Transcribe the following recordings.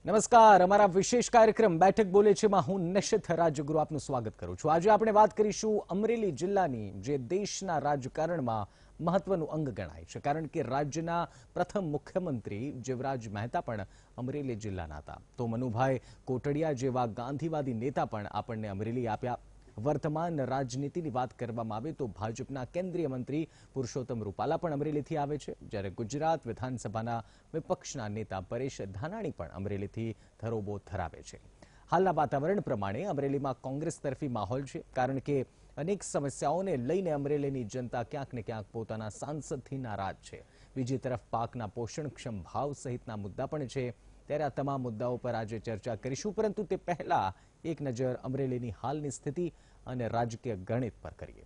નમસ્કાર, અમારા વિશેષ કાર્યક્રમ બેઠક બોલે છે માં હું નિશિત રાજગુરુ આપનું સ્વાગત કરું છું। આજે આપણે વાત કરીશું અમરેલી જિલ્લાની, જે દેશના રાજકારણમાં મહત્વનું અંગ ગણાય છે, કારણ કે રાજ્યના પ્રથમ મુખ્યમંત્રી જીવરાજ મહેતા પણ અમરેલી જિલ્લાના હતા, તો મનુભાઈ કોટડિયા જેવા ગાંધીવાદી નેતા પણ આપણને અમરેલી આપ્યા। વર્તમાન રાજનીતિની વાત કરવામાં આવે તો ભાજપના કેન્દ્રીય મંત્રી પુરુષોત્તમ રૂપાલા પણ અમરેલીથી આવે છે, જ્યારે ગુજરાત વિધાનસભાના વિપક્ષના નેતા પરેશ ધાનાણી પણ અમરેલીથી ધરોબો ધરાવે છે। હાલના વાતાવરણ પ્રમાણે અમરેલીમાં કોંગ્રેસ તરફી માહોલ છે, કારણ કે અનેક સમસ્યાઓને લઈને અમરેલીની જનતા ક્યાંક ને ક્યાંક પોતાના સાંસદથી નારાજ છે। બીજી તરફ પાકના પોષણક્ષમ ભાવ સહિતના મુદ્દા પણ છે, ત્યારે આ તમામ મુદ્દાઓ પર આજે ચર્ચા કરીશું, પરંતુ તે પહેલા એક નજર અમરેલીની હાલની સ્થિતિ અને રાજકીય ગણિત પર કરીએ।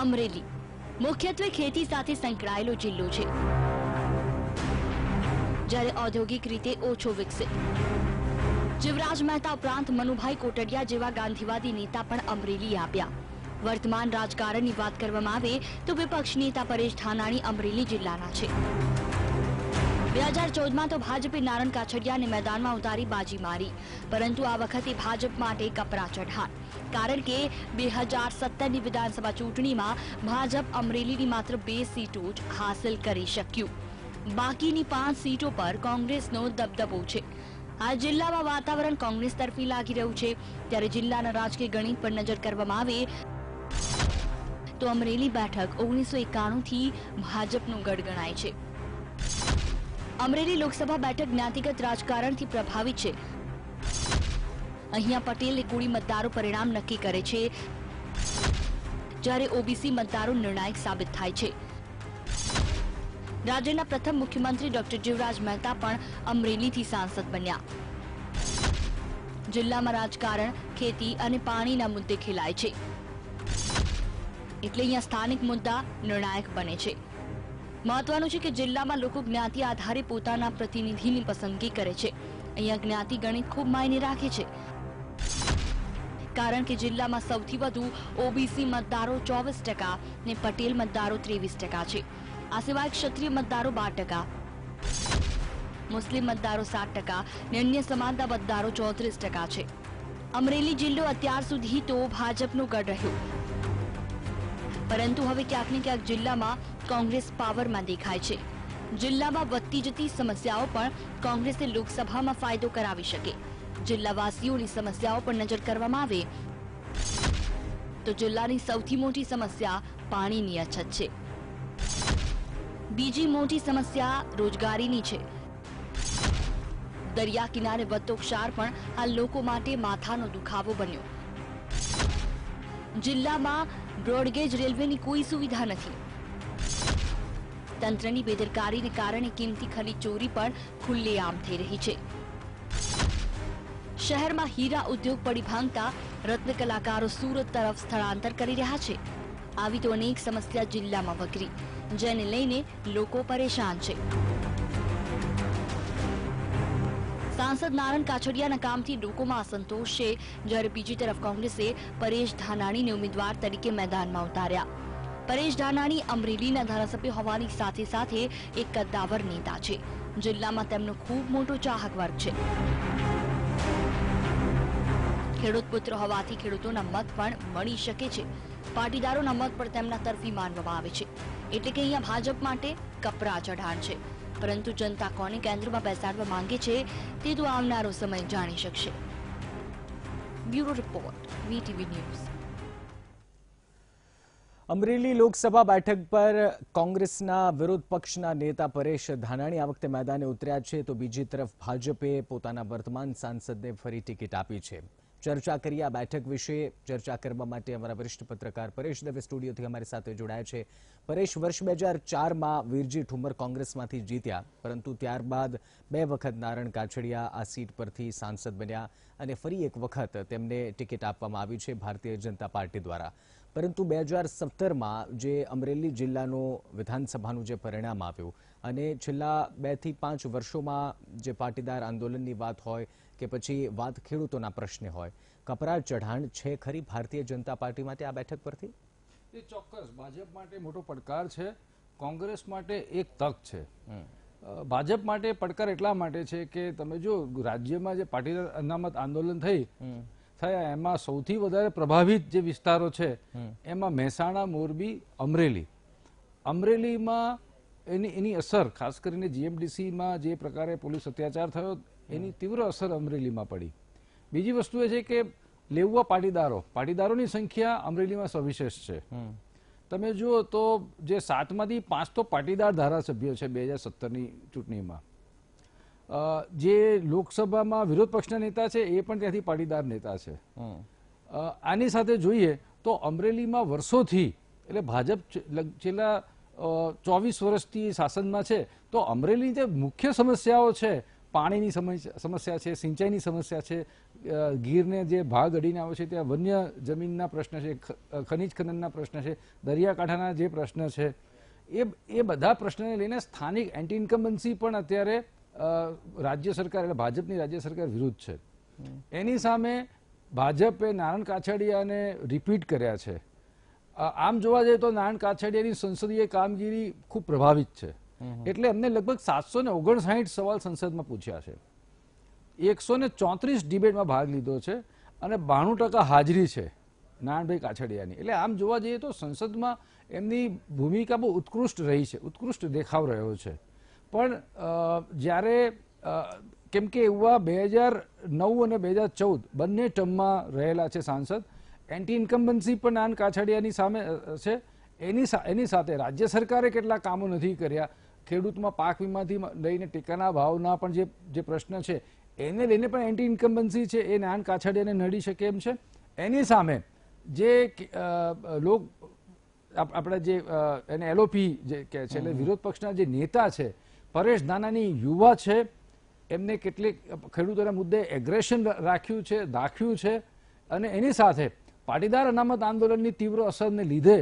અમરેલી મુખ્યત્વે ખેતી સાથે સંકળાયેલો જિલ્લો છે, જ્યારે ઔદ્યોગિક રીતે ઓછો વિકસિત। જીવરાજ મહેતા ઉપરાંત મનુભાઈ કોટડિયા જેવા ગાંધીવાદી નેતા પણ અમરેલી આવ્યા। વર્તમાન રાજકારણની વાત કરવામાં આવે તો વિપક્ષ નેતા પરેશ ધાનાણી અમરેલી જિલ્લાના છે। 2014માં તો ભાજપે નારણ કાછડિયાને મેદાનમાં ઉતારી બાજી મારી, પરંતુ આ વખતે ભાજપ માટે કપરા ચઢાણ, કારણ કે 2017ની વિધાનસભા ચૂંટણીમાં ભાજપ અમરેલીની માત્ર 2 સીટો જ હાંસલ કરી શક્યું। બાકીની 5 સીટો પર કોંગ્રેસનો દબદબો છે। આ જિલ્લામાં વાતાવરણ કોંગ્રેસ તરફી લાગી રહ્યું છે, ત્યારે જિલ્લાના રાજકીય ગણિત પર નજર કરવામાં આવે તો અમરેલી બેઠક 1991થી ભાજપનું ગઢ ગણાય છે। અમરેલી લોકસભા બેઠક જ્ઞાતિગત રાજકારણથી પ્રભાવિત છે। અહીંયા પટેલ કુળી મતદારો પરિણામ નક્કી કરે છે, જ્યારે ઓબીસી મતદારો નિર્ણાયક સાબિત થાય છે। રાજ્યના પ્રથમ મુખ્યમંત્રી ડોક્ટર જીવરાજ મહેતા પણ અમરેલીથી સાંસદ બન્યા। જિલ્લામાં રાજકારણ ખેતી અને પાણીના મુદ્દે ખેલાય છે, એટલે અહીંયા સ્થાનિક મુદ્દા નિર્ણાયક બને છે। મહત્વનું છે કે જિલ્લામાં લોકો જ્ઞાતિ આધારે પોતાના પ્રતિનિધિની પસંદગી કરે છે। અહીંયા જ્ઞાતિ ગણિત ખૂબ માયને રાખે છે, કારણ કે જિલ્લામાં સૌથી વધુ ઓબીસી મતદારો 24% ને પટેલ મતદારો 23% છે। આ સિવાય ક્ષત્રિય મતદારો 12%, મુસ્લિમ મતદારો 7% ને અન્ય સમાજના મતદારો 34% છે। અમરેલી જિલ્લો અત્યાર સુધી તો ભાજપનો ગઢ રહ્યો, પરંતુ હવે ક્યાંક ને ક્યાંક જિલ્લામાં કોંગ્રેસ પાવરમાં દેખાય છે। જિલ્લામાં વધતી જતી સમસ્યાઓ પણ કોંગ્રેસે લોકસભામાં ફાયદો કરાવી શકે। જિલ્લાવાસીઓની સમસ્યાઓ પર નજર કરવામાં આવે તો જિલ્લાની સૌથી મોટી સમસ્યા પાણીની અછત છે। બીજી મોટી સમસ્યા રોજગારીની છે। દરિયા કિનારે વધતો ક્ષાર પણ આ લોકો માટે માથાનો દુખાવો બન્યો। જિલ્લામાં બ્રોડગેજ રેલવેની કોઈ સુવિધા નથી। તંત્રની બેદરકારીને કારણે કિંમતી ખનીજ ચોરી પણ ખુલ્લેઆમ થઈ રહી છે। શહેરમાં હીરા ઉદ્યોગ પડી ભાંગતા રત્ન કલાકારો સુરત તરફ સ્થળાંતર કરી રહ્યા છે। આવી તો અનેક સમસ્યા જિલ્લામાં વકરી, જેને લઈને લોકો પરેશાન છે। સાંસદ નારણ કાછડિયાના કામથી લોકોમાં અસંતોષ છે, જ્યારે બીજી તરફ કોંગ્રેસે પરેશ ધાનાણીને ઉમેદવાર તરીકે મેદાનમાં ઉતાર્યા। પરેશ ધાનાણી અમરેલીના ધારાસભ્ય હોવાની સાથે સાથે એક કદ્દાવર નેતા છે। જિલ્લામાં તેમનો ખૂબ મોટો ચાહક વર્ગ છે। ખેડૂત પુત્ર હોવાથી ખેડૂતોના મત પણ મળી શકે છે। પાટીદારોના મત પણ તેમના તરફી માનવામાં આવે છે, એટલે કે અહીંયા ભાજપ માટે કપરા ચઢાણ છે, પરંતુ જનતા કોને કેન્દ્રમાં બેસાડવા માંગે છે તે તો આવનારો સમય જાણી શકશે। Bureau report, VTV news. Amreli Lok Sabha બેઠક પર કોંગ્રેસના વિરોધ પક્ષના નેતા પરેશ ધાનાણી આ વખતે મેદાને ઉતર્યા છે, તો બીજી તરફ ભાજપે પોતાના વર્તમાન સાંસદને ફરી ટિકિટ આપી છે। ચર્ચા કરીએ આ બેઠક વિશે। ચર્ચા કરવા માટે અમારા વરિષ્ઠ પત્રકાર પરેશ દવે સ્ટુડિયોથી અમારી સાથે જોડાયા છે। પરેશ, વર્ષ 2004માં વીરજી ઠુમર કોંગ્રેસમાંથી જીત્યા, પરંતુ ત્યારબાદ 2 વખત નારણ કાછડિયા આ સીટ પરથી સાંસદ બન્યા અને ફરી એક વખત તેમને ટિકિટ આપવામાં આવી છે ભારતીય જનતા પાર્ટી દ્વારા। પરંતુ 2017માં જે અમરેલી જિલ્લાનું વિધાનસભાનું જે પરિણામ આવ્યું અને છેલ્લા 2 થી 5 વર્ષોમાં જે પાટીદાર આંદોલનની વાત હોય કે પછી વાત ખેડૂતોના પ્રશ્ને હોય, કપરા ચઢાણ છે ખરી ભારતીય જનતા પાર્ટી માટે આ બેઠક પરથી? એ ચોક્કસ ભાજપ માટે મોટો પડકાર છે, કોંગ્રેસ માટે એક તક છે. ભાજપ માટે પડકાર એટલા માટે છે કે તમે જો રાજ્યમાં જે પાટીદાર અનામત આંદોલન થયા એમાં સૌથી વધારે પ્રભાવિત જે વિસ્તારો છે એમાં મહેસાણા, મોરબી, અમરેલીમાં એની અસર ખાસ કરીને જીએમડીસીમાં જે પ્રકારે પોલીસ અત્યાચાર થયો એની તીવ્ર અસર અમરેલીમાં પડી. બીજી વસ્તુ એ છે કે લેઉવા પાટીદારોની સંખ્યા અમરેલીમાં સવિશેષ છે. તમે જુઓ તો જે 7માંથી 5 તો પાટીદાર ધારાસભ્યો છે 2017ની ચૂંટણીમાં. જે લોકસભામાં વિરોધ પક્ષના નેતા છે એ પણ ત્યાંથી પાટીદાર નેતા છે. આની સાથે જોઈએ તો અમરેલીમાં વર્ષોથી એટલે ભાજપ છેલ્લા 24 વર્ષથી શાસનમાં છે તો અમરેલી જે મુખ્ય સમસ્યાઓ છે, પાણીની સમસ્યા છે, સિંચાઈની સમસ્યા છે, ગીરને જે ભાગ અડીને આવે છે ત્યાં વન્ય જમીનના પ્રશ્ન છે, ખનીજ ખનનના પ્રશ્ન છે, દરિયાકાંઠાના જે પ્રશ્ન છે, એ બધા પ્રશ્નને લઈને સ્થાનિક એન્ટી ઇન્કમ્બન્સી પણ અત્યારે રાજ્ય સરકાર એટલે ભાજપની રાજ્ય સરકાર વિરુદ્ધ છે. એની સામે ભાજપે નારાયણ કાછડિયાને રિપીટ કર્યા છે. આમ જોવા જઈએ તો નારાયણ કાછડિયાની સંસદીય કામગીરી ખૂબ પ્રભાવિત છે. એટલે અમને લગભગ 759 સવાલ સંસદમાં પૂછ્યા છે, 134 ડિબેટમાં ભાગ લીધો છે અને 92% હાજરી છે નારાયણભાઈ કાછડિયાની. એટલે આમ જોવા જઈએ તો સંસદમાં એમની ભૂમિકા બહુ ઉત્કૃષ્ટ રહી છે, ઉત્કૃષ્ટ દેખાવ રહ્યો છે. પણ જ્યારે કેમ કે એવા 2009 અને 2014 બંને ટર્મમાં રહેલા છે સાંસદ, એન્ટી ઇન્કમ્બન્સી પણ નારાયણ કાછડિયાની સામે છે. એની સાથે રાજ્ય સરકારે કેટલા કામો નથી કર્યા, ખેડૂતમાં પાક વીમાથી લઈને ટેકાના ભાવના પણ જે પ્રશ્ન છે એને લઈને પણ એન્ટી ઇન્કમ્બન્સી છે, એ નારાયણ કાછડિયાને નડી શકે એમ છે. એની સામે જે આપણે જે એને એલઓપી જે કહે છે એટલે વિરોધ પક્ષના જે નેતા છે પરેશ ધાનાણી યુવા છે, એમને કેટલીક ખેડૂતોના મુદ્દે એગ્રેશન રાખ્યું છે, દાખ્યું છે. અને એની સાથે પાટીદાર અનામત આંદોલનની તીવ્ર અસરને લીધે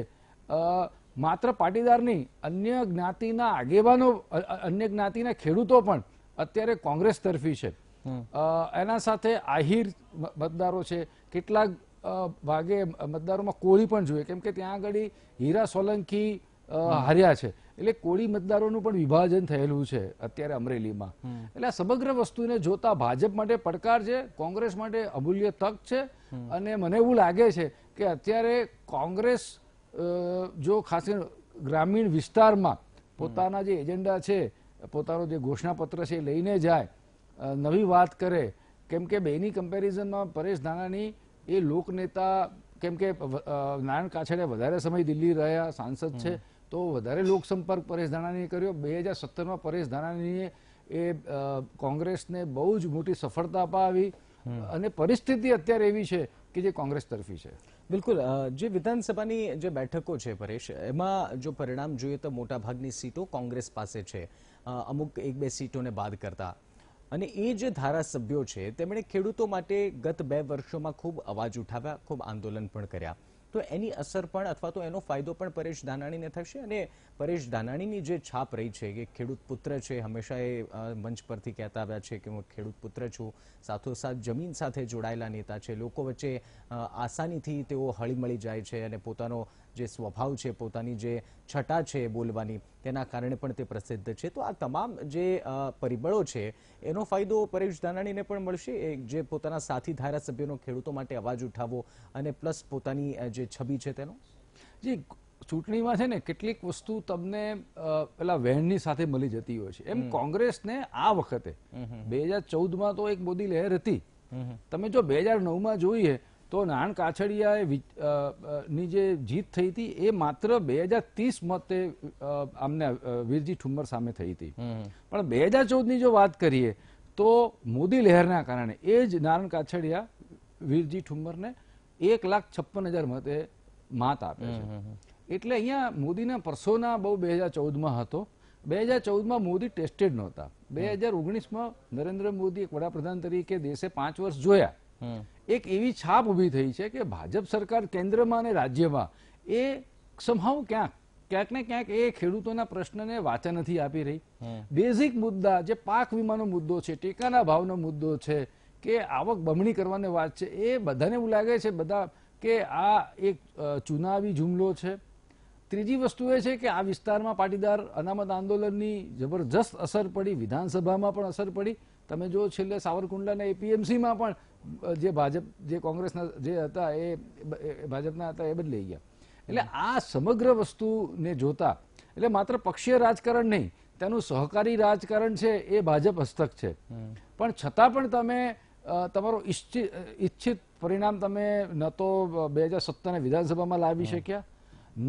માત્ર પાટીદાર નહીં, અન્ય જ્ઞાતિના આગેવાનો, અન્ય જ્ઞાતિના ખેડૂતો પણ અત્યારે કોંગ્રેસ તરફી છે. એના સાથે આહિર મતદારો છે, કેટલાક ભાગે મતદારોમાં કોળી પણ જોઈએ કેમ કે ત્યાં આગળ હીરા સોલંકી હાર્યા છે. એટલે કોળી મતદારોનું પણ વિભાજન થયેલું છે અત્યારે અમરેલીમાં. એટલે આ સમગ્ર વસ્તુને જોતા ભાજપ માટે પડકાર છે, કોંગ્રેસ માટે અમૂલ્ય તક છે. અને મને એવું લાગે છે કે અત્યારે કોંગ્રેસ જો ખાસ ગ્રામીણ વિસ્તારમાં પોતાના જે એજન્ડા છે, પોતાનો જે ઘોષણાપત્ર છે લઈને જાય, નવી વાત કરે. કેમ કે બેની કમ્પેરિઝનમાં પરેશ ધાનાણી એ લોકનેતા, કેમ કે નારાયણ કાછડિયા વધારે સમય દિલ્હી રહ્યા સાંસદ છે તો વધારે લોકસંપર્ક પરેશ ધાનાણીએ કર્યો. 2017માં પરેશ ધાનાણીએ એ કોંગ્રેસને બહુ જ મોટી સફળતા અપાવી અને પરિસ્થિતિ અત્યારે એવી છે કે જે કોંગ્રેસ તરફી છે. બિલકુલ. જે વિધાનસભાની જે બેઠકો છે પરેશ, એમાં જો પરિણામ જોઈએ તો મોટાભાગની સીટો કોંગ્રેસ પાસે છે, અમુક 1-2 સીટોને બાદ કરતા. અને એ જે ધારાસભ્યો છે તેમણે ખેડૂતો માટે ગત 2 વર્ષોમાં ખૂબ અવાજ ઉઠાવ્યા, ખૂબ આંદોલન પણ કર્યા. તો એની અસર પણ અથવા તો એનો ફાયદો પણ પરેશ ધાનાણીને થશે. અને પરેશ ધાનાણીની જે છાપ રહી છે કે ખેડૂત પુત્ર છે, હંમેશા એ મંચ પરથી કહેતા આવ્યા છે કે હું ખેડૂત પુત્ર છું, સાથોસાથ જમીન સાથે જોડાયેલા નેતા છે, લોકો વચ્ચે આસાનીથી તેઓ હળીમળી જાય છે અને પોતાનો જે સ્વભાવ છે, પોતાની જે છટા છે બોલવાની, તેના કારણે પણ તે પ્રસિદ્ધ છે. તો આ તમામ જે પરિબળો છે એનો ફાયદો પરેશ ધાનાણીને પણ મળશે, જે પોતાના સાથી ધારાસભ્યોનો ખેડૂતો માટે અવાજ ઉઠાવવો અને પ્લસ પોતાની જે છબી છે તેનો. જી, ચૂંટણીમાં છે ને કેટલીક વસ્તુ તમને પેલા વહેણની સાથે મળી જતી હોય છે. એમ કોંગ્રેસને આ વખતે 2014માં તો એક મોદી લહેર હતી. તમે જો 2009માં જોઈએ તો નારાયણ કાછડિયાની જે જીત થઈ હતી એ માત્ર 2030 મતે આમને વીરજી ઠુમ્મર સામે થઈ હતી. પણ 2014ની જો વાત કરીએ તો મોદી લહેરના કારણે એ જ નારાયણ કાછડિયા વીરજી ઠુમ્મરને 1,56,000 મતે માત આપે છે. એટલે અહીંયા મોદીના પરસોના બહુ 2014માં હતો. 2014માં મોદી ટેસ્ટેડ નહોતા. 2019માં નરેન્દ્ર મોદી એક વડાપ્રધાન તરીકે દેશે 5 વર્ષ જોયા. એક એવી છાપ ઊભી થઈ છે કે ભાજપ સરકાર કેન્દ્રમાં અને રાજ્યમાં એ સમહાવ ક્યાંક ને ક્યાંક એ ખેડૂતોના પ્રશ્નને વાચા નથી આપી રહી. બેઝિક મુદ્દા જે પાક વીમાનો મુદ્દો છે, ટેકાના ભાવનો મુદ્દો છે કે આવક બમણી કરવાની વાત છે, એ બધાને એવું લાગે છે બધા કે આ એક ચુનાવી જુમલો છે. ત્રીજી વસ્તુ એ છે કે આ વિસ્તારમાં પાટીદાર અનામત આંદોલનની જબરજસ્ત અસર પડી, વિધાનસભામાં પણ અસર પડી. તમે જો છેલ્લે સાવરકુંડલાના એપીએમસીમાં પણ જે ભાજપ જે કોંગ્રેસના જે હતા એ ભાજપના હતા એ બદલાઈ ગયા. એટલે આ સમગ્ર વસ્તુને જોતા એટલે માત્ર પક્ષીય રાજકારણ નહીં, તેનું સહકારી રાજકારણ છે એ ભાજપ હસ્તક છે. પણ છતાં પણ તમે તમારો ઈચ્છિત પરિણામ તમે ન તો 2017 વિધાનસભામાં લાવી શક્યા,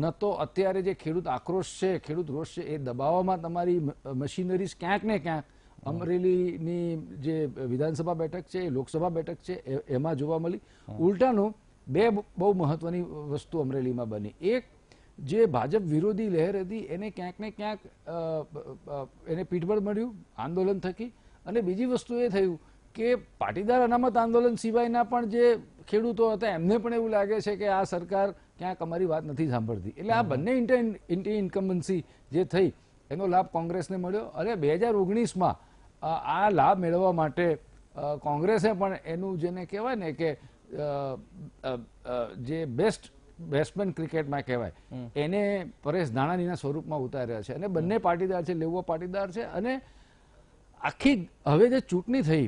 ન તો અત્યારે જે ખેડૂત આક્રોશ છે, ખેડૂત રોષ છે એ દબાવવામાં તમારી મશીનરીઝ ક્યાંક ને ક્યાંક અમરેલીની જે વિધાનસભા બેઠક છે, લોકસભા બેઠક છે એમાં જોવા મળી. ઉલટાનું બે બહુ મહત્વની વસ્તુ અમરેલીમાં બની. એક, જે ભાજપ વિરોધી લહેર હતી એને ક્યાંક ને ક્યાંક એને પીઠબળ મળ્યું આંદોલન થકી. અને બીજી વસ્તુ એ થયું કે પાટીદાર અનામત આંદોલન સિવાયના પણ જે ખેડૂતો હતા એમને પણ એવું લાગે છે કે આ સરકાર ક્યાંક અમારી વાત નથી સાંભળતી. એટલે આ બંને ઇન્કમ્બન્સી જે થઈ એનો લાભ કોંગ્રેસને મળ્યો. અને 2019માં આ લાભ મેળવવા માટે કોંગ્રેસે પણ એનું જેને કહેવાય ને કે જે બેટ્સમેન ક્રિકેટમાં કહેવાય એને પરેશ ધાનાણીના સ્વરૂપમાં ઉતાર્યા છે. અને બંને પાટીદાર છે, લેવો પાટીદાર છે. અને આખી હવે જે ચૂંટણી થઈ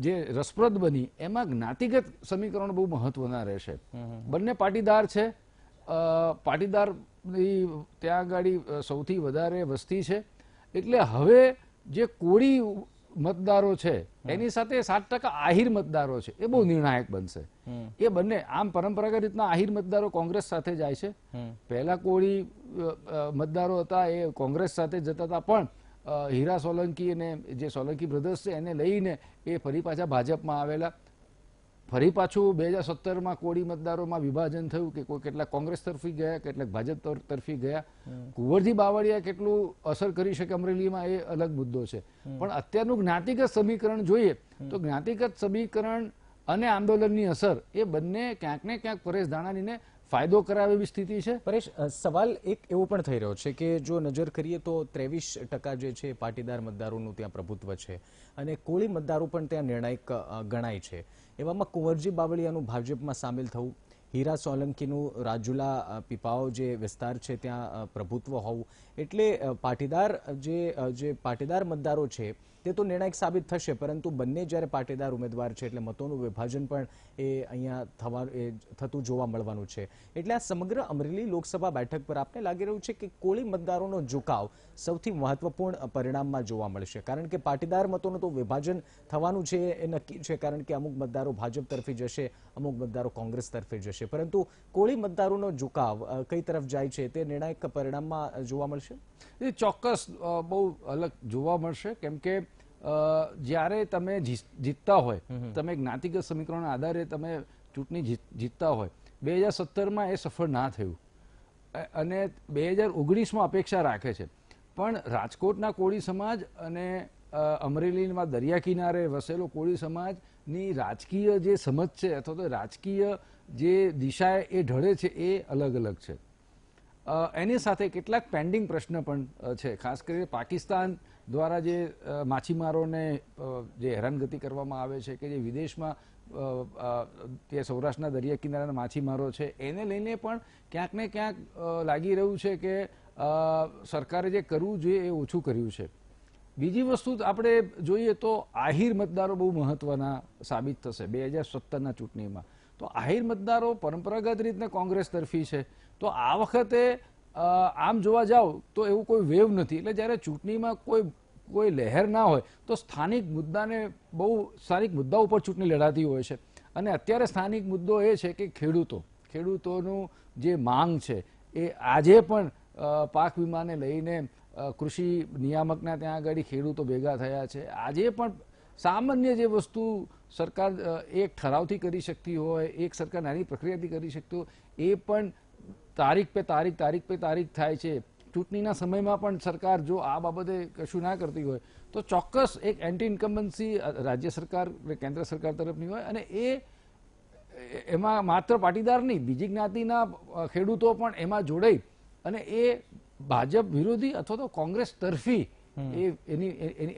જે રસપ્રદ બની એમાં જ્ઞાતિગત સમીકરણ બહુ મહત્વના રહેશે. બંને પાટીદાર છે, પાટીદારની ત્યાં આગળ સૌથી વધારે વસ્તી છે. એટલે હવે જે કોળી મતદારો છે એની સાથે 7% આહિર મતદારો છે એ બહુ નિર્ણાયક બનશે. એ બંને આમ પરંપરાગત રીતના આહિર મતદારો કોંગ્રેસ સાથે જાય છે. પહેલા કોળી મતદારો હતા એ કોંગ્રેસ સાથે જતા હતા, પણ હીરા સોલંકી અને જે સોલંકી બ્રધર્સ છે એને લઈને એ ફરી પાછા ભાજપમાં આવેલા. ફરી પાછું 2017માં કોળી મતદારોમાં વિભાજન થયું કે કોઈ કેટલાક કોંગ્રેસ તરફી ગયા, કેટલાક ભાજપ તરફી ગયા. કુંવરજી બાવળિયા કેટલું અસર કરી શકે અમરેલીમાં એ અલગ મુદ્દો છે. પણ અત્યારનું જ્ઞાતિગત સમીકરણ જોઈએ તો જ્ઞાતિગત સમીકરણ અને આંદોલનની અસર એ બંને ક્યાંક ને ક્યાંક પરેશ ધાનાણીને ફાયદો કરાવે એવી સ્થિતિ છે. પરેશ, સવાલ એક એવો પણ થઈ રહ્યો છે કે જો નજર કરીએ તો 23% જે છે પાટીદાર મતદારોનું ત્યાં પ્રભુત્વ છે અને કોળી મતદારો પણ ત્યાં નિર્ણાયક ગણાય છે. એવામાં કુંવરજી બાવળિયાનું ભાજપમાં સામેલ થવું, હીરા સોલંકીનું રાજુલા પીપાઓ જે વિસ્તાર છે ત્યાં પ્રભુત્વ હોવું, એટલે પાટીદાર જે પાટીદાર મતદારો છે તે તો નિર્ણાયક સાબિત થશે, પરંતુ બંને જ્યારે પાટીદાર ઉમેદવાર છે એટલે મતોનું વિભાજન પણ એ અહીંયા થતું જોવા મળવાનું છે. એટલે આ સમગ્ર અમરેલી લોકસભા બેઠક પર આપને લાગી રહ્યું છે કે કોળી મતદારોનો ઝુકાવ સૌથી મહત્વપૂર્ણ પરિણામમાં જોવા મળશે, કારણ કે પાટીદાર મતોનું તો વિભાજન થવાનું છે એ નક્કી છે, કારણ કે અમુક મતદારો ભાજપ તરફી જશે, અમુક મતદારો કોંગ્રેસ તરફે જશે, પરંતુ કોળી મતદારોનો ઝુકાવ કઈ તરફ જાય છે તે નિર્ણાયક પરિણામમાં જોવા મળશે. એ ચોક્કસ બહુ અલગ જોવા મળશે. કેમ કે જ્યારે તમે જીતતા હોય, તમે જ્ઞાતિગત સમીકરણના આધારે તમે ચૂંટણી જીતતા હોય, 2017માં એ સફળ ના થયું અને 2019માં અપેક્ષા રાખે છે. પણ રાજકોટના કોળી સમાજ અને અમરેલીમાં દરિયા કિનારે વસેલો કોળી સમાજની રાજકીય જે સમજ છે અથવા તો રાજકીય જે દિશા એ ઢળે છે એ અલગ અલગ છે. એની સાથે કેટલાક પેન્ડિંગ પ્રશ્ન પણ છે. ખાસ કરીને પાકિસ્તાન દ્વારા જે માછીમારોને જે હેરાનગતિ કરવામાં આવે છે કે જે વિદેશમાં તે સૌરાષ્ટ્રના દરિયા કિનારાના માછીમારો છે એને લઈને પણ ક્યાંક ને ક્યાંક લાગી રહ્યું છે કે સરકારે જે કરવું જોઈએ એ ઓછું કર્યું છે. બીજી વસ્તુ આપણે જોઈએ તો આહિર મતદારો બહુ મહત્વના સાબિત થશે 2017ના ચૂંટણીમાં. તો આહિર મતદારો પરંપરાગત રીતે કોંગ્રેસ તરફી છે, તો આ વખતે આમ જોવા જાવ તો એવું કોઈ વેવ નથી. એટલે જ્યારે ચૂંટણીમાં કોઈ લહેર ના હોય તો સ્થાનિક મુદ્દાઓ ઉપર ચૂંટણી લડાતી હોય છે. અને અત્યારે સ્થાનિક મુદ્દો એ છે કે ખેડૂતોનું જે માંગ છે એ આજે પણ પાક વીમાને લઈને કૃષિ નિયામકના ત્યાં આગળ ખેડૂતો ભેગા થયા છે. આજે પણ સામાન્ય જે વસ્તુ સરકાર એક ઠરાવથી કરી શકતી હોય, એક સરકાર નાની પ્રક્રિયાથી કરી શકતી હોય, એ પણ તારીખ પે તારીખ થાય છે. ચૂંટણીના સમયમાં પણ સરકાર જો આ બાબતે કશું ના કરતી હોય તો ચોક્કસ એક એન્ટી ઇન્કમ્બન્સી રાજ્ય સરકાર કેન્દ્ર સરકાર તરફની હોય અને એમાં માત્ર પાટીદાર નહીં, બીજી જ્ઞાતિના ખેડૂતો પણ એમાં જોડાઈ અને એ ભાજપ વિરોધી અથવા તો કોંગ્રેસ તરફી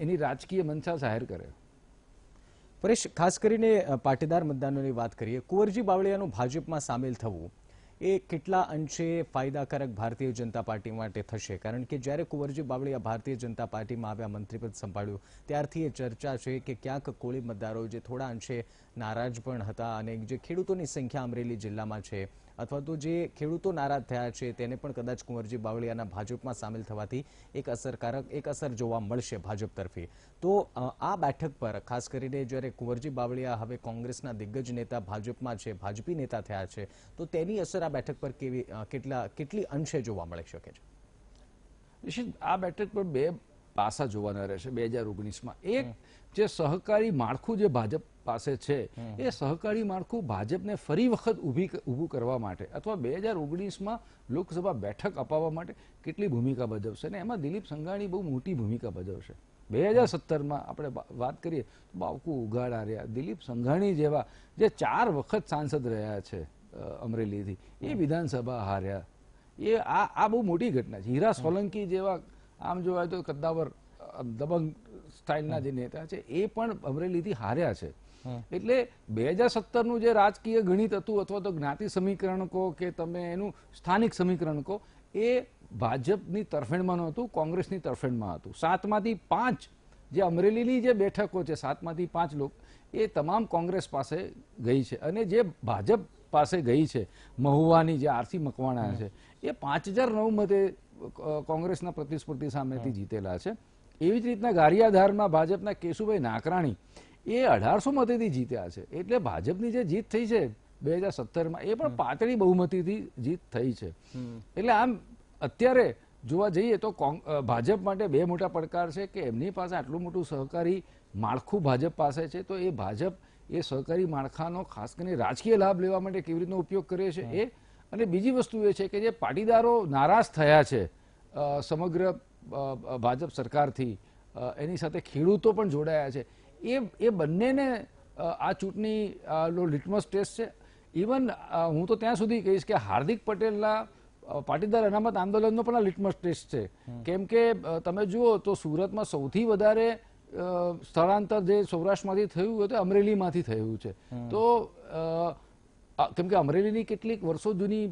એની રાજકીય મંશા જાહેર કરે. પરેશ, ખાસ કરીને પાટીદાર મતદારોની વાત કરીએ, કુંવરજી બાવળિયાનું ભાજપમાં સામેલ થવું એ કેટલા અંશે ફાયદાકારક ભારતીય જનતા પાર્ટી માટે થશે? કારણ કે જ્યારે કુંવરજી બાવળિયા ભારતીય જનતા પાર્ટીમાં આવ્યા, મંત્રીપદ સંભાળ્યું, ત્યારથી એ ચર્ચા છે કે ક્યાંક કોળી મતદારો જે થોડા અંશે નારાજ પણ હતા અને જે ખેડૂતોની સંખ્યા અમરેલી જિલ્લામાં છે અથવા તો જે ખેડૂતો નારાજ થયા છે તેને પણ કદાચ કુંવરજી બાવળિયાના ભાજપમાં સામેલ થવાથી એક અસર જોવા મળશે ભાજપ તરફી. તો આ બેઠક પર ખાસ કરીને જ્યારે કુંવરજી બાવળિયા હવે કોંગ્રેસના દિગ્ગજ નેતા ભાજપમાં છે, ભાજપી નેતા થયા છે, તો તેની અસર આ બેઠક પર કેટલી અંશે જોવા મળી શકે છે? નિશ્ચિત આ બેઠક પર બે પાસા જોવાના રહેશે 2019માં. એક, જે સહકારી માળખું જે ભાજપ પાસે છે એ સહકારી માળખું ભાજપને ફરી વખત ઊભું કરવા માટે અથવા 2019માં લોકસભા બેઠક અપાવવા માટે કેટલી ભૂમિકા ભજવશે, અને એમાં દિલીપ સંઘાણી બહુ મોટી ભૂમિકા ભજવશે. 2017માં આપણે વાત કરીએ તો બાવકુ ઉઘાડા રહ્યા, દિલીપ સંઘાણી જેવા જે 4 વખત સાંસદ રહ્યા છે અમરેલીથી, એ વિધાનસભા હાર્યા. એ આ બહુ મોટી ઘટના છે. હીરા સોલંકી જેવા આમ જોવાય તો કદ્દાવર દબંગ સ્ટાઇલના જે નેતા છે એ પણ અમરેલીથી હાર્યા છે. એટલે 2017નું જે રાજકીય ગણિત હતું અથવા તો જ્ઞાતિ સમીકરણ કહો કે તમે એનું સ્થાનિક સમીકરણ કહો, એ ભાજપની તરફેણમાં નહોતું, કોંગ્રેસની તરફેણમાં હતું. 7માંથી 5 જે અમરેલીની જે બેઠકો છે, 7માંથી 5 લોકો એ તમામ કોંગ્રેસ પાસે ગઈ છે, અને જે ભાજપ પાસે ગઈ છે મહુવાની જે આરસી મકવાણા છે એ 5009 મતે કોંગ્રેસના પ્રતિસ્પર્ધી સામેથી જીતેલા છે. એવી જ રીતના ગારિયાધારમાં ભાજપના કેશુભાઈ નાકરાણી એ 1800 મતેથી જીત્યા છે. એટલે ભાજપની જે જીત થઈ છે 2017માં એ પણ પાતળી બહુમતીથી જીત થઈ છે. એટલે આમ અત્યારે જોવા જઈએ તો ભાજપ માટે બે મોટા પડકાર છે કે એમની પાસે આટલું મોટું સહકારી માળખું ભાજપ પાસે છે, તો એ ભાજપ એ સહકારી માળખાનો ખાસ કરીને રાજકીય લાભ લેવા માટે કેવી રીતનો ઉપયોગ કરે છે એ. અને બીજી વસ્તુ એ છે કે જે પાટીદારો નારાજ થયા છે સમગ્ર ભાજપ સરકારથી, એની સાથે ખેડૂતો પણ જોડાયા છે, એ બંનેને આ ચૂંટણી લિટમસ ટેસ્ટ છે. ઇવન હું તો ત્યાં સુધી કહીશ કે હાર્દિક પટેલના પાટીદાર અનામત આંદોલનનો પણ આ લિટમસ ટેસ્ટ છે. કેમ કે તમે જુઓ તો સુરતમાં સૌથી વધારે સ્થળાંતર જે સૌરાષ્ટ્રમાંથી થયું હોય તો અમરેલીમાંથી થયું છે. તો કેમ કે અમરેલીની કેટલીક વર્ષો જૂની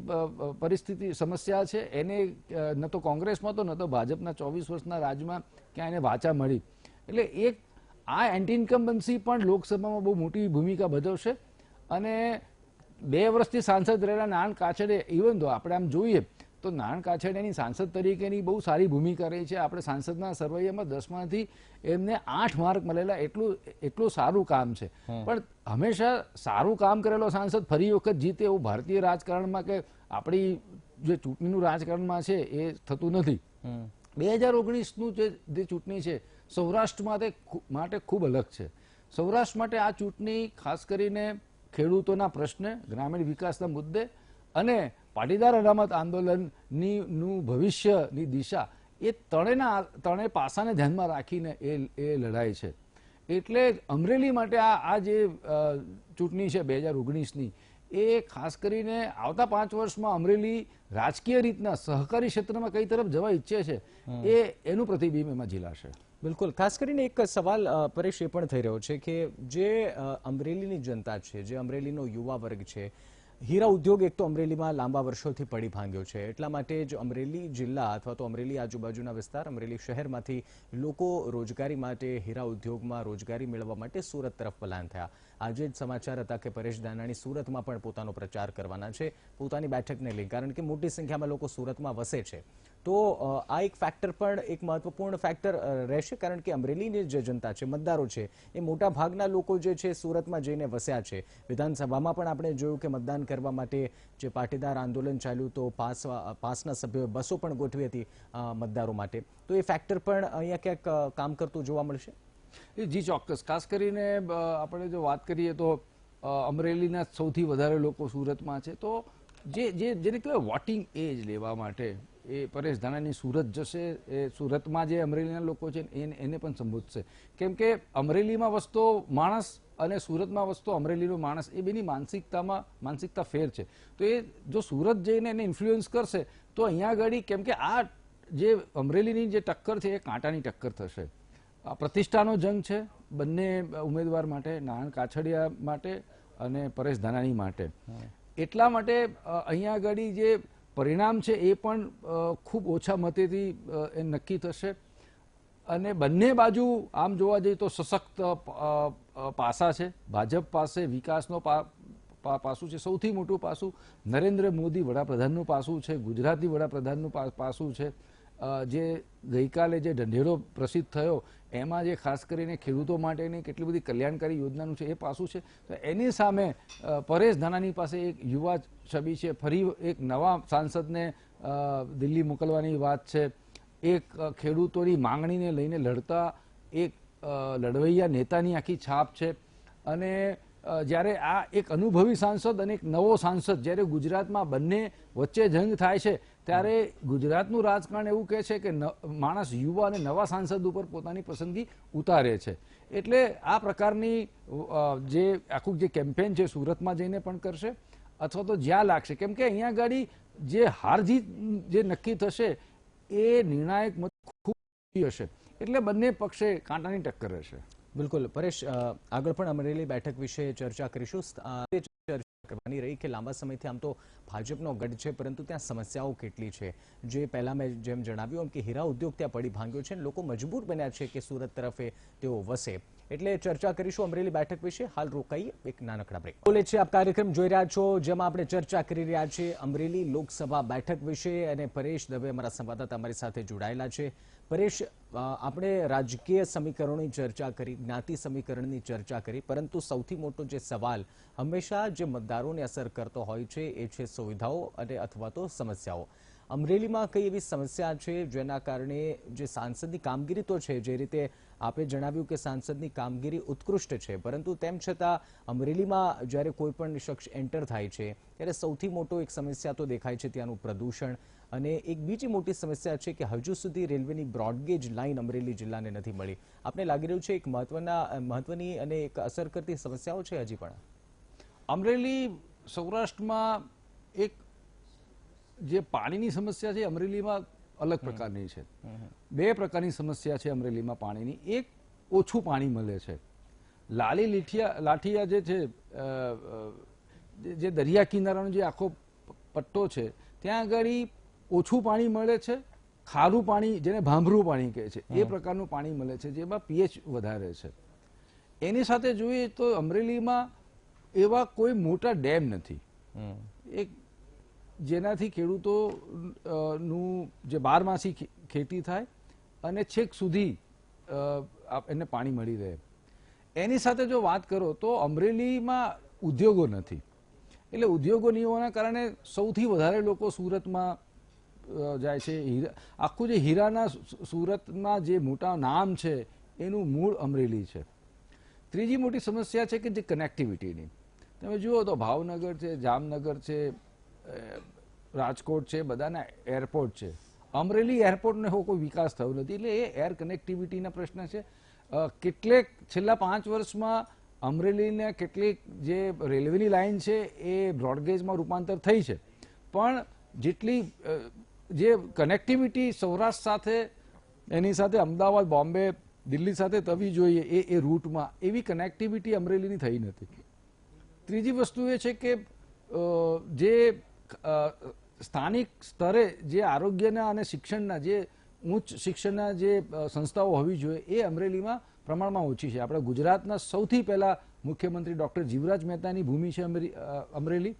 પરિસ્થિતિ સમસ્યા છે, એને ન તો કોંગ્રેસમાં તો ન તો ભાજપના 24 વર્ષના રાજમાં ક્યાં એને વાચા મળી. એટલે એક આ એન્ટી ઇન્કમ્બન્સી પણ લોકસભામાં બહુ મોટી ભૂમિકા ભજવશે. અને 2 વર્ષથી સાંસદ રહેલા નારણ કાછડે, ઇવન તો આપણે આમ જોઈએ તો નારણ કાછડિયાની સાંસદ તરીકેની બહુ સારી ભૂમિકા રહી છે. આપણે સાંસદના સર્વૈયામાં 10માંથી એમને 8 માર્ક મળેલા, એટલું સારું કામ છે. પણ હંમેશા સારું કામ કરેલો સાંસદ ફરી વખત જીતે એવું ભારતીય રાજકારણમાં કે આપણી જે ચૂંટણીનું રાજકારણમાં છે એ થતું નથી. 2019નું જે ચૂંટણી છે સૌરાષ્ટ્ર માટે ખૂબ અલગ છે. સૌરાષ્ટ્ર માટે આ ચૂંટણી ખાસ કરીને ખેડૂતોના પ્રશ્ન, ગ્રામીણ વિકાસના મુદ્દે અને પાટીદાર અનામત આંદોલનનું ભવિષ્યની દિશા, એ ત્રણેય પાસાને ધ્યાનમાં રાખીને એ લડાઈ છે. એટલે અમરેલી માટે આ જે ચૂંટણી છે 2019ની, એ ખાસ કરીને આવતા 5 વર્ષમાં અમરેલી રાજકીય રીતના સહકારી ક્ષેત્રમાં કઈ તરફ જવા ઈચ્છે છે એનું પ્રતિબિંબ એમાં ઝીલાશે. બિલકુલ. ખાસ કરીને એક સવાલ પરેશ એ પણ થઈ રહ્યો છે કે જે અમરેલીની જનતા છે, જે અમરેલીનો યુવા વર્ગ છે, હીરા ઉદ્યોગ એક તો અમરેલીમાં લાંબા વર્ષોથી પડી ભાંગ્યો છે, એટલા માટે જ અમરેલી જિલ્લા અથવા તો અમરેલી આજુબાજુના વિસ્તાર, અમરેલી શહેરમાંથી લોકો રોજગારી માટે, હીરા ઉદ્યોગમાં રોજગારી મેળવવા માટે સુરત તરફ પલાયન થયા. આજે જ સમાચાર હતા કે પરેશ ધાનાણી સુરતમાં પણ પોતાનો પ્રચાર કરવાના છે પોતાની બેઠકને લઈ, કારણ કે મોટી સંખ્યામાં લોકો સુરતમાં વસે છે. તો આ એક ફેક્ટર પણ એક મહત્વપૂર્ણ ફેક્ટર રહેશે, કારણ કે અમરેલીની જે જનતા છે, મતદારો છે, એ મોટા ભાગના લોકો જે છે સુરતમાં જઈને વસ્યા છે. વિધાનસભામાં પણ આપણે જોયું કે મતદાન કરવા માટે જે પાટીદાર આંદોલન ચાલ્યું તો પાસના સભ્યોએ બસો પણ ગોઠવી હતી મતદારો માટે. તો એ ફેક્ટર પણ અહીંયા ક્યાંક કામ કરતું જોવા મળશે. જી ચોક્કસ. ખાસ કરીને આપણે જો વાત કરીએ તો અમરેલીના સૌથી વધારે લોકો સુરતમાં છે. તો જેને કહેવાય વોટિંગ એજ લેવા માટે એ પરેશ ધાનાણી સુરત જશે. એ સુરતમાં જે અમરેલીના લોકો છે એને પણ સંબોધશે. કેમ કે અમરેલીમાં વસતો માણસ અને સુરતમાં વસતો અમરેલીનો માણસ, એ બેની માનસિકતા ફેર છે. તો એ જો સુરત જઈને એને ઇન્ફ્લુઅન્સ કરશે તો અહીંયા આગળ, કેમ કે આ જે અમરેલીની જે ટક્કર છે એ કાંટાની ટક્કર થશે. પ્રતિષ્ઠાનો જંગ છે બંને ઉમેદવાર માટે, નારાયણ કાછડિયા માટે અને પરેશ ધાનાણી માટે. એટલા માટે અહીંયા આગળ જે પરિણામ છે એ પણ ખૂબ ઓછા મતેથી એ નક્કી થશે. અને બંને બાજુ આમ જોવા જઈએ તો સશક્ત પાસા છે. ભાજપ પાસે વિકાસનો પાસું છે, સૌથી મોટું પાસું નરેન્દ્ર મોદી વડાપ્રધાનનું પાસું છે, ગુજરાતી વડાપ્રધાનનું પાસું છે. જે ગઈકાલે જે ઢંઢેરો પ્રસિદ્ધ થયો એમાં જે ખાસ કરીને ખેડૂતો માટેની કેટલી બધી કલ્યાણકારી યોજનાનું છે એ પાસું છે. તો એની સામે પરેશ ધાનાણી પાસે એક યુવા છબી છે, ફરી એક નવા સાંસદને દિલ્હી મોકલવાની વાત છે, એક ખેડૂતોની માંગણીને લઈને લડતા એક લડવૈયા નેતાની આખી છાપ છે. અને જ્યારે આ એક અનુભવી સાંસદ અને એક નવો સાંસદ જ્યારે ગુજરાતમાં બંને વચ્ચે જંગ થાય છે ત્યારે ગુજરાતનું રાજકારણ એવું કહે છે કે માણસ યુવા અને નવા સાંસદ ઉપર પોતાની પસંદગી ઉતારે છે. એટલે આ પ્રકારની જે આખું જે કેમ્પેન છે સુરતમાં જઈને પણ કરશે અથવા તો જ્યાં લાગશે, કેમ કે અહીંયા આગળ જે હાર જીત જે નક્કી થશે એ નિર્ણાયક મત ખૂબ હશે. એટલે બંને પક્ષે કાંટાની ટક્કર રહેશે. બિલકુલ પરેશ, આગળ પણ અમરેલી બેઠક વિશે ચર્ચા કરીશું. ચર્ચા કરવાની રહી કે લાંબા સમયથી આમ તો ભાજપનો ગઢ છે, પરંતુ ત્યાં સમસ્યાઓ કેટલી છે. જે પહેલા મેં જેમ જણાવ્યું કે હીરા ઉદ્યોગ ત્યાં પડી ભાંગ્યો છે અને લોકો મજબૂર બન્યા છે કે સુરત તરફે તેઓ વસે. એટલે ચર્ચા કરીશું અમરેલી બેઠક વિશે. હાલ રોકાઈએ એક નાનકડા બ્રેક. બોલે છે આપ કાર્યક્રમ જોઈ રહ્યા છો જેમાં આપણે ચર્ચા કરી રહ્યા છીએ અમરેલી લોકસભા બેઠક વિશે અને પરેશ દવે અમારા સંવાદદાતા અમારી સાથે જોડાયેલા છે. પરેશ, આપણે રાજકીય સમીકરણોની ચર્ચા કરી, જ્ઞાતિ સમીકરણની ચર્ચા કરી, પરંતુ સૌથી મોટો જે સવાલ હંમેશા જે મતદારોને અસર કરતો હોય છે એ છે સુવિધાઓ અને અથવા તો સમસ્યાઓ. અમરેલીમાં કઈ એવી સમસ્યા છે જેના કારણે જે સાંસદની કામગીરી તો છે, જે રીતે આપે જણાવ્યું કે સાંસદની કામગીરી ઉત્કૃષ્ટ છે, પરંતુ તેમ છતાં અમરેલીમાં જ્યારે કોઈ પણ શખ્સ એન્ટર થાય છે ત્યારે સૌથી મોટો એક સમસ્યા તો દેખાય છે ત્યાંનું પ્રદૂષણ. અને એક બીજી મોટી સમસ્યા છે કે હજુ સુધી રેલવેની બ્રોડગેજ લાઇન અમરેલી જિલ્લાને નથી મળી. આપને લાગી રહ્યું છે એક મહત્વની અને એક અસર કરતી સમસ્યાઓ છે હજી પણ? અમરેલી સૌરાષ્ટ્રમાં એક જે પાણીની સમસ્યા છે અમરેલીમાં અલગ પ્રકારની છે. બે પ્રકારની સમસ્યા છે અમરેલીમાં પાણીની. એક, ઓછું પાણી મળે છે. લાઠીયા જે છે જે દરિયા કિનારાનો જે આખો પટ્ટો છે ત્યાં આગળ ઓછું પાણી મળે છે. ખારું પાણી, જેને ભાંભરું પાણી કહે છે, એ પ્રકારનું પાણી મળે છે જેમાં પીએચ વધારે છે. એની સાથે જોઈએ તો અમરેલીમાં એવા કોઈ મોટા ડેમ નથી એક જેનાથી ખેડૂતોનું જે બારમાસી ખેતી થાય અને છેક સુધી એને પાણી મળી રહે. એની સાથે જો વાત કરો તો અમરેલીમાં ઉદ્યોગો નથી. એટલે ઉદ્યોગો નહીં હોવાના કારણે સૌથી વધારે લોકો સુરતમાં જાય છે. આખું જે હીરાના સુરતમાં જે મોટા નામ છે એનું મૂળ અમરેલી છે. ત્રીજી મોટી સમસ્યા છે કે જે કનેક્ટિવિટીની. તમે જુઓ તો ભાવનગર છે, જામનગર છે, રાજકોટ છે, બધાના એરપોર્ટ છે. અમરેલી એરપોર્ટનો એવો કોઈ વિકાસ થયો નથી. એટલે એ એર કનેક્ટિવિટીના પ્રશ્ન છે. કેટલેક છેલ્લા 5 વર્ષમાં અમરેલીને કેટલીક જે રેલવેની લાઇન છે એ બ્રોડગેજમાં રૂપાંતર થઈ છે, પણ જેટલી જે કનેક્ટિવિટી સૌરાષ્ટ્ર સાથે, એની સાથે અમદાવાદ, બોમ્બે, દિલ્હી સાથે થવી જોઈએ એ રૂટમાં, એવી કનેક્ટિવિટી અમરેલીની થઈ નથી. ત્રીજી વસ્તુ એ છે કે જે સ્થાનિક સ્તરે જે આરોગ્યના અને શિક્ષણના જે ઉચ્ચ શિક્ષણના જે સંસ્થાઓ હોવી જોઈએ એ અમરેલીમાં પ્રમાણમાં ઓછી છે. આપણા ગુજરાતના સૌથી પહેલા મુખ્યમંત્રી ડોક્ટર જીવરાજ મહેતાની ભૂમિ છે અમરેલી.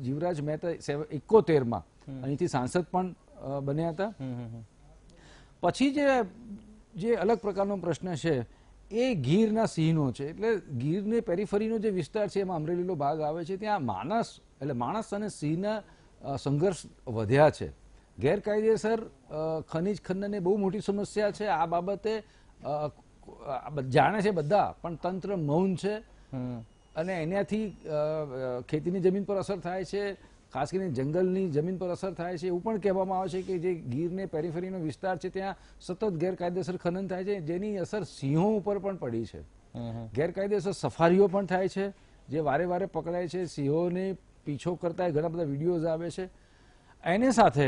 જીવરાજ મહેતા 71માં અહીંથી સાંસદ પણ બન્યા હતા. પછી જે અલગ પ્રકારનો પ્રશ્ન છે એ ગીરના સિંહનો છે. એટલે ગીરની પેરીફરીનો જે વિસ્તાર છે એમાં અમરેલીનો ભાગ આવે છે. ત્યાં માણસ અને સિંહના સંઘર્ષ વધ્યા છે. ગેરકાયદેસર ખનીજ ખનનની બહુ મોટી સમસ્યા છે. આ બાબતે જાણે છે બધા, પણ તંત્ર મૌન છે. અને એનાથી ખેતીની જમીન પર અસર થાય છે, ખાસ કરીને જંગલની જમીન પર અસર થાય છે. એવું પણ કહેવામાં આવે છે કે જે ગીરને પેરીફરીનો વિસ્તાર છે ત્યાં સતત ગેરકાયદેસર ખનન થાય છે, જેની અસર સિંહો ઉપર પણ પડી છે. ગેરકાયદેસર સફારીઓ પણ થાય છે, જે વારે વારે પકડાય છે. સિંહોને પીછો કરતા ઘણા બધા વિડીયોઝ આવે છે. એની સાથે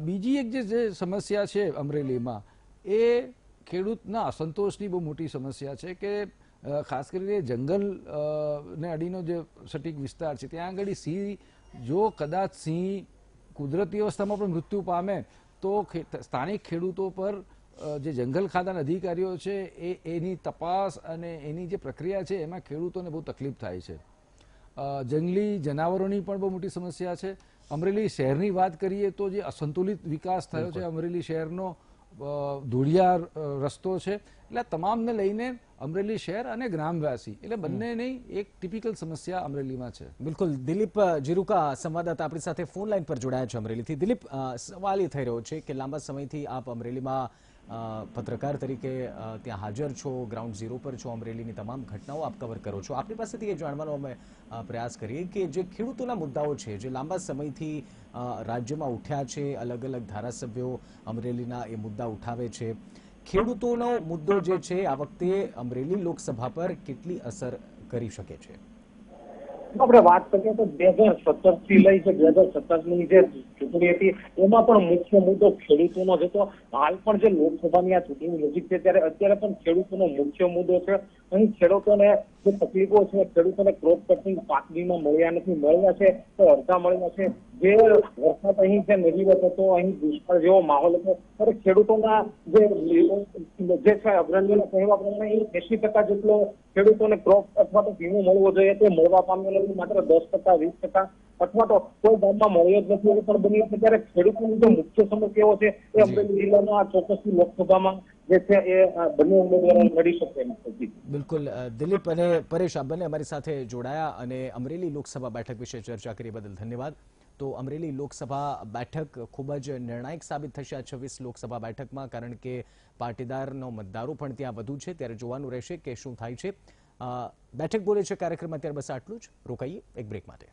બીજી એક જે સમસ્યા છે અમરેલીમાં, એ ખેડૂતના અસંતોષની બહુ મોટી સમસ્યા છે કે ખાસ કરીને જંગલ ને અડીનો જે સટીક વિસ્તાર છે ત્યાં આગળ સિંહ જો કદાચ સિંહ કુદરતી અવસ્થામાં પણ મૃત્યુ પામે તો સ્થાનિક ખેડૂતો પર જે જંગલ ખાતાના અધિકારીઓ છે એની તપાસ અને એની જે પ્રક્રિયા છે એમાં ખેડૂતોને બહુ તકલીફ થાય છે. જંગલી જનાવરોની પણ બહુ મોટી સમસ્યા છે. અમરેલી શહેરની વાત કરીએ તો જે અસંતુલિત વિકાસ થયો છે અમરેલી શહેરનો ધૂળિયા રસ્તો છે એટલે તમામને લઈને અમરેલી શહેર અને ગ્રામવાસી એટલે બંનેની એક ટિપિકલ સમસ્યા અમરેલીમાં છે. બિલકુલ. દિલીપ જીરુકા સંવાદદાતા આપણી સાથે ફોન લાઈન પર જોડાયા છે અમરેલીથી. દિલીપ, સવાલ એ થઈ રહ્યો છે કે લાંબા સમયથી આપ અમરેલીમાં પત્રકાર તરીકે ત્યાં હાજર છો, ગ્રાઉન્ડ ઝીરો પર છો, અમરેલીની તમામ ઘટનાઓ આપ કવર કરો છો. આપની પાસેથી એ જાણવાનો અમે પ્રયાસ કરીએ કે જે ખેડૂતોના મુદ્દાઓ છે જે લાંબા સમયથી રાજ્યમાં ઉઠ્યા છે, અલગ અલગ ધારાસભ્યો અમરેલીના એ મુદ્દા ઉઠાવે છે, ખેડૂતોનો મુદ્દો જે છે આ વખતે અમરેલી લોકસભા પર કેટલી અસર કરી શકે છે? આપણે વાત કરીએ તો 2017 થી લઈ 2017ની જે ચૂંટણી હતી એમાં પણ મુખ્ય મુદ્દો ખેડૂતોનો જ હતો. હાલ પણ જે લોકસભાની આ ચૂંટણી નજીક છે ત્યારે અત્યારે પણ ખેડૂતોનો મુખ્ય મુદ્દો છે. અહીં ખેડૂતોને જે તકલીફો છે, ખેડૂતોને ક્રોપ કટિંગ પાક વીમા મળ્યા નથી, મળ્યા છે તો અડધા મળ્યા છે. જે વરસાદ અહીં જે નજીવત હતો, અહીં દુષ્કાળ જેવો માહોલ હતો ત્યારે ખેડૂતોના જે છે અગ્રણીઓના કહેવા પ્રમાણે 80% જેટલો ખેડૂતોને ક્રોપ અથવા તો વીમો મળવો જોઈએ તે મળવા પામ્યો નથી. માત્ર 10%, 20% અથવા તો કોઈ ગામમાં મળ્યો જ નથી એવું પણ બન્યું છે. ત્યારે ખેડૂતોની જે મુખ્ય સમસ્યાઓ છે એ અમરેલી જિલ્લામાં આ ચોક્કસથી લોકસભામાં જે છે એ બંને ઉમેદવારો લડી શકે એમ છે. બિલકુલ. દિલીપ અને પરેશ, આ બંને અમારી સાથે જોડાયા અને અમરેલી લોકસભા બેઠક વિશે ચર્ચા કરી બદલ ધન્યવાદ. તો અમરેલી લોકસભા બેઠક ખૂબ જ નિર્ણાયક સાબિત થશે આ 26 લોકસભા બેઠકમાં, કારણ કે પાટીદારનો મતદારો પણ ત્યાં વધુ છે. ત્યારે જોવાનું રહેશે કે શું થાય છે. બેઠક બોલે છે કાર્યક્રમમાં અત્યારે બસ આટલું જ. રોકાઈએ એક બ્રેક માટે.